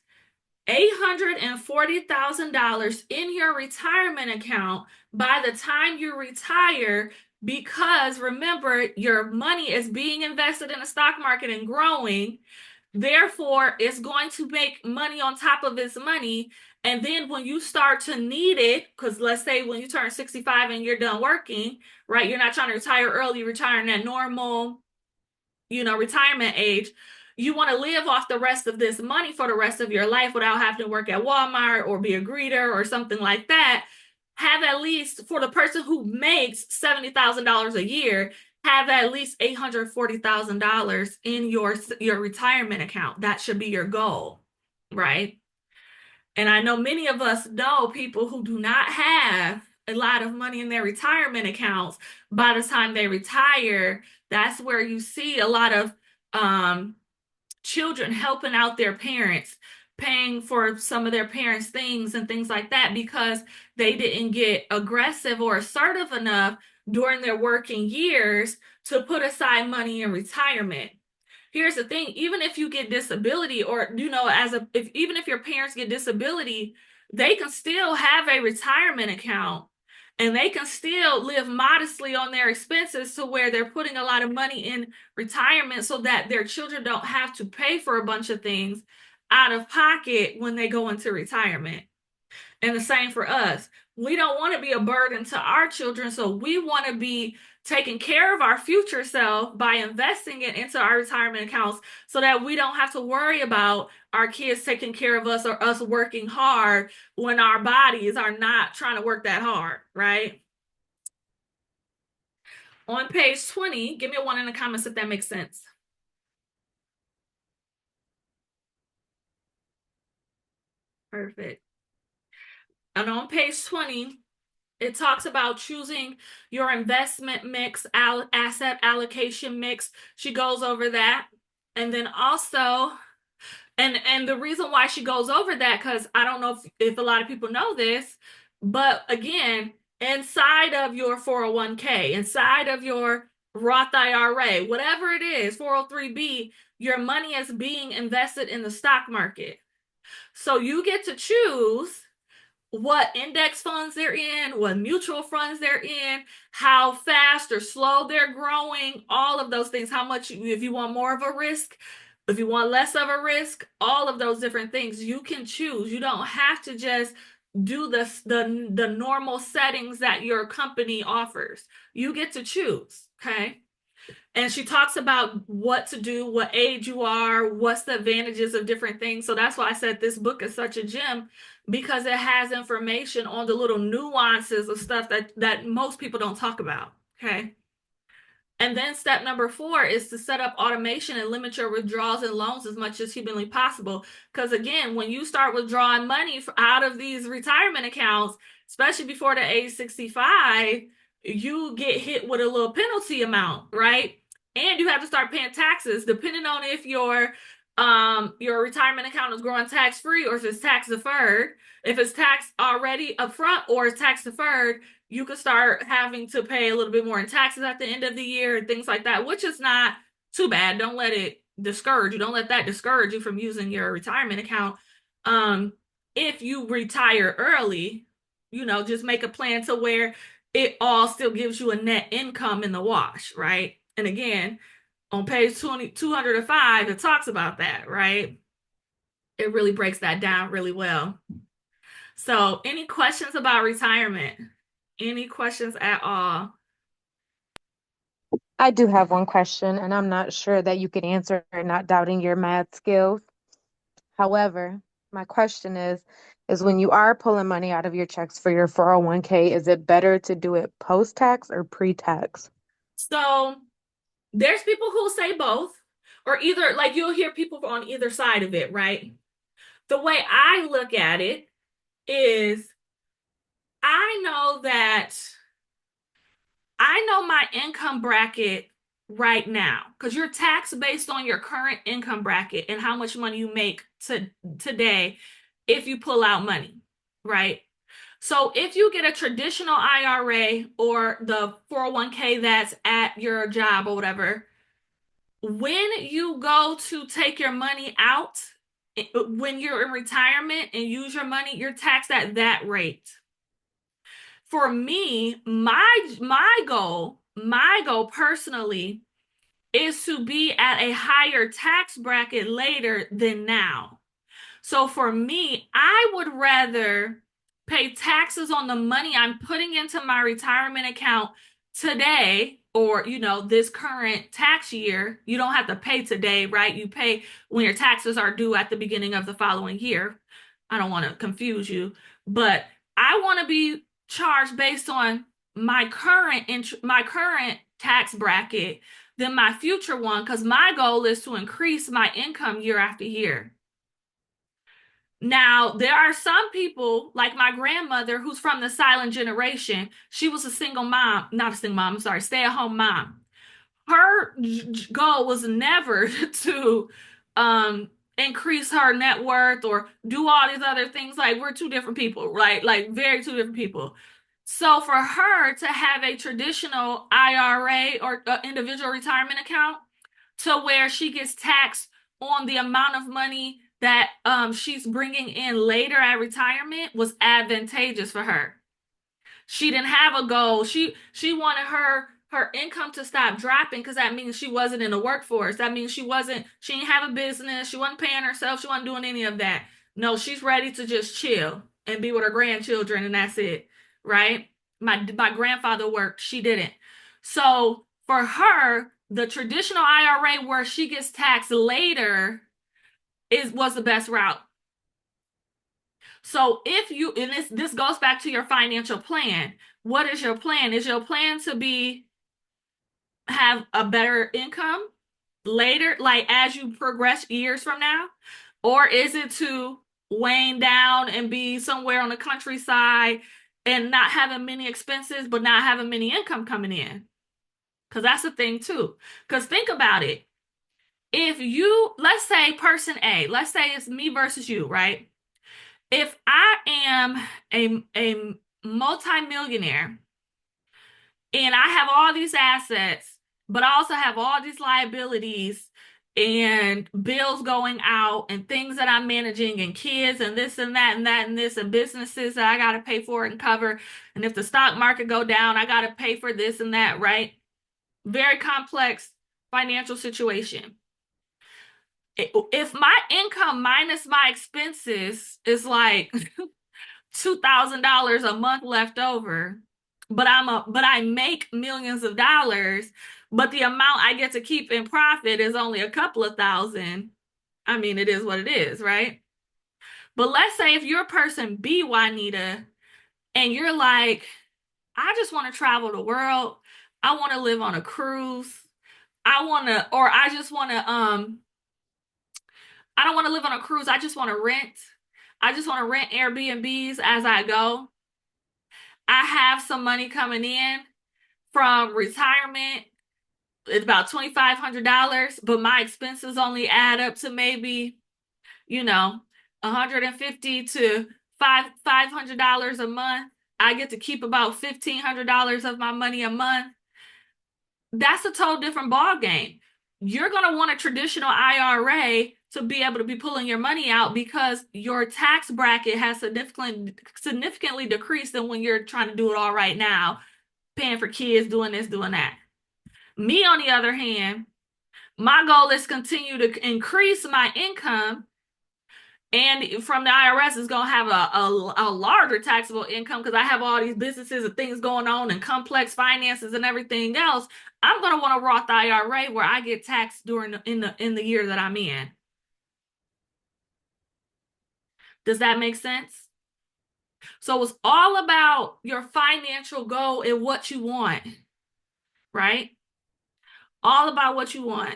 $840,000 in your retirement account by the time you retire, because remember, your money is being invested in the stock market and growing. Therefore, it's going to make money on top of its money. And then when you start to need it, because let's say when you turn 65 and you're done working, right? You're not trying to retire early, retiring at normal, retirement age. You want to live off the rest of this money for the rest of your life without having to work at Walmart or be a greeter or something like that. Have at least, for the person who makes $70,000 a year, have at least $840,000 in your retirement account. That should be your goal, right? And I know many of us know people who do not have a lot of money in their retirement accounts by the time they retire. That's where you see a lot of children helping out their parents, paying for some of their parents' things and things like that, because they didn't get aggressive or assertive enough during their working years to put aside money in retirement. Here's the thing, even if you get disability, or even if your parents get disability, they can still have a retirement account and they can still live modestly on their expenses to where they're putting a lot of money in retirement so that their children don't have to pay for a bunch of things out of pocket when they go into retirement. And the same for us. We don't want to be a burden to our children, so we want to be taking care of our future self by investing it into our retirement accounts so that we don't have to worry about our kids taking care of us or us working hard when our bodies are not trying to work that hard, right? On page 20, give me a 1 in the comments if that makes sense. Perfect. And on page 20, it talks about choosing your investment mix, asset allocation mix. She goes over that. And then also, and the reason why she goes over that, because I don't know if a lot of people know this, but again, inside of your 401k, inside of your Roth IRA, whatever it is, 403b, your money is being invested in the stock market. So you get to choose what index funds they're in, what mutual funds they're in, how fast or slow they're growing, all of those things, how much, if you want more of a risk, if you want less of a risk, all of those different things you can choose. You don't have to just do the normal settings that your company offers. You get to choose, okay? And she talks about what to do, what age you are, what's the advantages of different things. So that's why I said this book is such a gem, because it has information on the little nuances of stuff that most people don't talk about. Okay. And then step number 4 is to set up automation and limit your withdrawals and loans as much as humanly possible. Because again, when you start withdrawing money out of these retirement accounts, especially before the age 65, you get hit with a little penalty amount, right? And you have to start paying taxes depending on if your retirement account is growing tax free or if it's tax deferred. If it's taxed already upfront or it's tax deferred, you could start having to pay a little bit more in taxes at the end of the year and things like that, which is not too bad. Don't let it discourage you. Don't let that discourage you from using your retirement account. If you retire early, just make a plan to where it all still gives you a net income in the wash, right? And again, on page 205, it talks about that, right? It really breaks that down really well. So, any questions about retirement? Any questions at all? I do have one question, and I'm not sure that you can answer it, not doubting your math skills. However, my question is when you are pulling money out of your checks for your 401k, is it better to do it post-tax or pre-tax? So, there's people who say both, or either, like you'll hear people on either side of it, right? The way I look at it is I know that I know my income bracket right now because you're taxed based on your current income bracket and how much money you make today if you pull out money, right? So if you get a traditional IRA or the 401k that's at your job or whatever, when you go to take your money out, when you're in retirement and use your money, you're taxed at that rate. For me, my goal personally is to be at a higher tax bracket later than now. So for me, I would rather pay taxes on the money I'm putting into my retirement account today or, this current tax year. You don't have to pay today, right? You pay when your taxes are due at the beginning of the following year. I don't want to confuse you, but I want to be charged based on my current tax bracket than my future one because my goal is to increase my income year after year. Now, there are some people, like my grandmother, who's from the silent generation. She was a single mom, not a single mom, I'm sorry, stay-at-home mom. Her goal was never to increase her net worth or do all these other things. Like, we're two different people, right? Like, very two different people. So, for her to have a traditional IRA or individual retirement account to where she gets taxed on the amount of money that she's bringing in later at retirement was advantageous for her. She didn't have a goal. She wanted her income to stop dropping because that means she wasn't in the workforce. That means she didn't have a business. She wasn't paying herself. She wasn't doing any of that. No, she's ready to just chill and be with her grandchildren and that's it, right? My grandfather worked. She didn't. So for her, the traditional IRA where she gets taxed later was the best route. So if you, and this goes back to your financial plan. What is your plan? Is your plan to have a better income later, like as you progress years from now? Or is it to wane down and be somewhere on the countryside and not having many expenses, but not having many income coming in? Because that's the thing too. Because think about it. If you, let's say person A, let's say it's me versus you, right? If I am a multimillionaire and I have all these assets, but I also have all these liabilities and bills going out and things that I'm managing and kids and this and that and that and this and businesses that I got to pay for and cover. And if the stock market go down, I got to pay for this and that, right? Very complex financial situation. If my income minus my expenses is like $2,000 a month left over, but I make millions of dollars, but the amount I get to keep in profit is only a couple of thousand. I mean, it is what it is, right? But let's say if you're person B, Juanita, and you're like, I just want to travel the world. I want to live on a cruise. Or I don't want to live on a cruise. I just want to rent. I just want to rent Airbnbs as I go. I have some money coming in from retirement. It's about $2,500, but my expenses only add up to maybe, 150 to $500 a month. I get to keep about $1,500 of my money a month. That's a total different ball game. You're going to want a traditional IRA to be able to be pulling your money out because your tax bracket has significantly decreased than when you're trying to do it all right now, paying for kids, doing this, doing that. Me, on the other hand, my goal is to continue to increase my income, and from the IRS is going to have a larger taxable income because I have all these businesses and things going on and complex finances and everything else. I'm going to want a Roth IRA where I get taxed in the year that I'm in. Does that make sense? So it's all about your financial goal and what you want, right? All about what you want.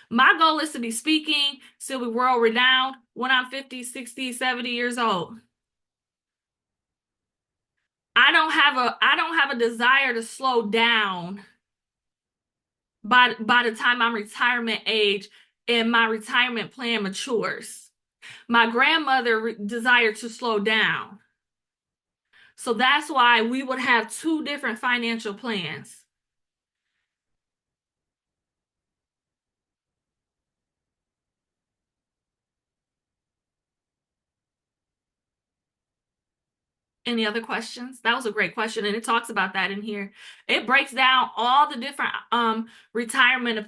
My goal is to be speaking, still be world renowned when I'm 50, 60, 70 years old. I don't have a desire to slow down by the time I'm retirement age and my retirement plan matures. My grandmother desired to slow down. So that's why we would have two different financial plans. Any other questions? That was a great question, and it talks about that in here. It breaks down all the different retirement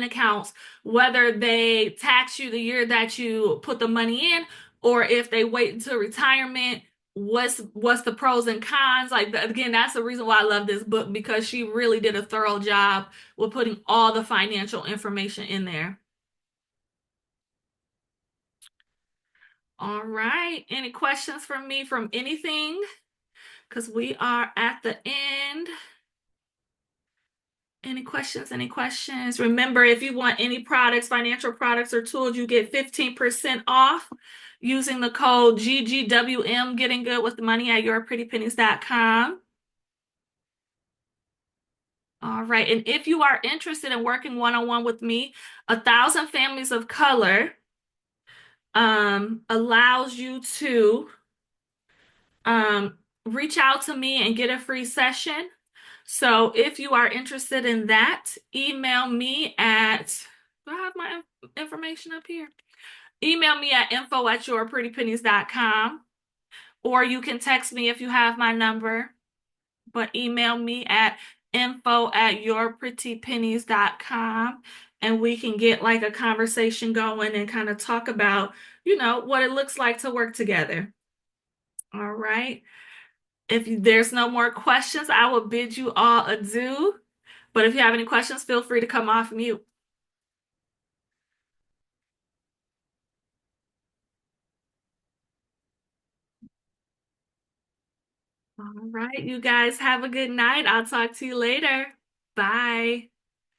accounts, whether they tax you the year that you put the money in, or if they wait until retirement. What's the pros and cons? Like again, that's the reason why I love this book, because she really did a thorough job with putting all the financial information in there. All right. Any questions from me from anything? Because we are at the end. Any questions? Any questions? Remember, if you want any products, financial products or tools, you get 15% off using the code GGWM, Getting Good with the Money at yourprettypennies.com. All right. And if you are interested in working one-on-one with me, 1,000 Families of Color allows you to reach out to me and get a free session. So if you are interested in that, email me at, do I have my information up here? Email me at info@yourprettypennies.com, or you can text me if you have my number, but email me at info@yourprettypennies.com, and we can get like a conversation going and kind of talk about, what it looks like to work together. All right. If there's no more questions, I will bid you all adieu. But if you have any questions, feel free to come off mute. All right, you guys have a good night. I'll talk to you later. Bye.